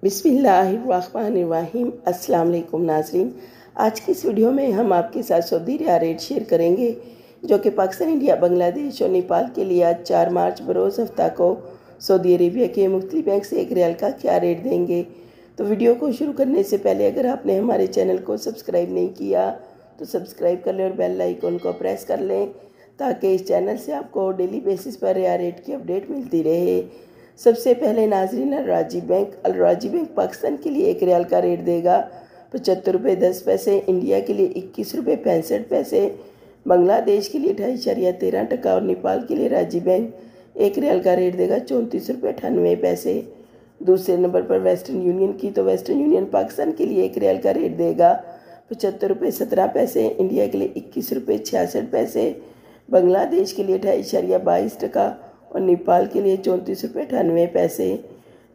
बिस्मिल्लाहिर्रहमानिर्रहीम। अस्सलाम वालेकुम नाज़रीन, आज की इस वीडियो में हम आपके साथ सऊदी रियाल रेट शेयर करेंगे जो कि पाकिस्तान, इंडिया, बांग्लादेश और नेपाल के लिए आज 4 मार्च बरोज़ हफ्ता को सऊदी अरेबिया के मुख्तलिफ बैंक से एक रियाल का क्या रेट देंगे। तो वीडियो को शुरू करने से पहले अगर आपने हमारे चैनल को सब्सक्राइब नहीं किया तो सब्सक्राइब कर लें और बेल आइकन को प्रेस कर लें ताकि इस चैनल से आपको डेली बेसिस पर रियाल रेट की अपडेट मिलती रहे। सबसे पहले नाजरीन, अल राजी बैंक पाकिस्तान के लिए एक रियाल का रेट देगा 75 रुपये 10 पैसे, इंडिया के लिए 21 रुपये 65 पैसे, बांग्लादेश के लिए 2.13 और नेपाल के लिए राजी बैंक एक रियाल का रेट देगा 34 रुपये 98 पैसे। दूसरे नंबर पर वेस्टर्न यूनियन की, तो वेस्टर्न यूनियन पाकिस्तान के लिए एक रियाल का रेट देगा 75 रुपये 17 पैसे, इंडिया के लिए 21 रुपये 66 पैसे, बांग्लादेश के लिए 2.22 और नेपाल के लिए 34 रुपये 98 पैसे।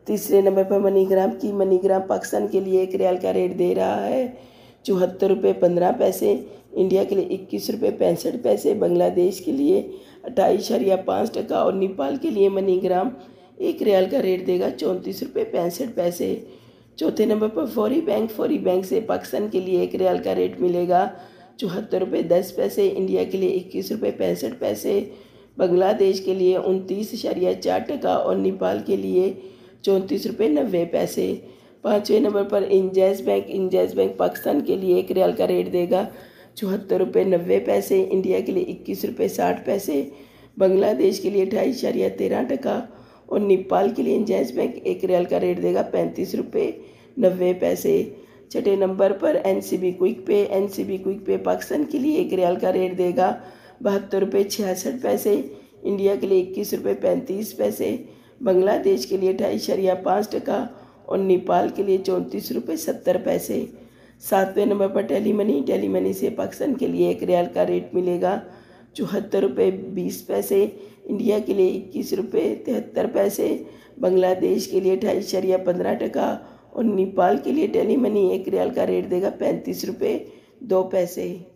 तीसरे नंबर पर मनीग्राम की, मनीग्राम पाकिस्तान के लिए एक रियाल का रेट दे रहा है 74 रुपये 15 पैसे, इंडिया के लिए 21 रुपये 65 पैसे, बांग्लादेश के लिए 28.5 और नेपाल के लिए मनीग्राम एक रियाल का रेट देगा 34 रुपये 65 पैसे। चौथे नंबर पर फौरी बैंक से पाकिस्तान के लिए एक रियाल का रेट मिलेगा 74 रुपये 10 पैसे, इंडिया के लिए 21 रुपये 65 पैसे, बांग्लादेश के लिए 29.4 और नेपाल के लिए 34 रुपये 90 पैसे। पाँचवें नंबर पर इंजैज़ बैंक पाकिस्तान के लिए एक रियाल का रेट देगा 74 रुपये 90 पैसे, इंडिया के लिए 21 रुपये 60 पैसे, बांग्लादेश के लिए 2.13 और नेपाल के लिए इंजैज़ बैंक एक रियाल का रेट देगा 35 रुपये 90 पैसे। छठे नंबर पर एनसीबी क्विक पे पाकिस्तान के लिए एक रियाल का रेट देगा 72 रुपये 66 पैसे, इंडिया के लिए 21 रुपये 35 पैसे, बांग्लादेश के लिए 2.5 और नेपाल के लिए 34 रुपये 70 पैसे। सातवें नंबर पर टेलीमनी से पाकिस्तान के लिए एक रियाल का रेट मिलेगा 74 रुपये 20 पैसे, इंडिया के लिए 21 रुपये 73 पैसे, बांग्लादेश के लिए 2.15 और नेपाल के लिए टेलीमनी एक रियाल का रेट देगा 35 रुपये 2 पैसे।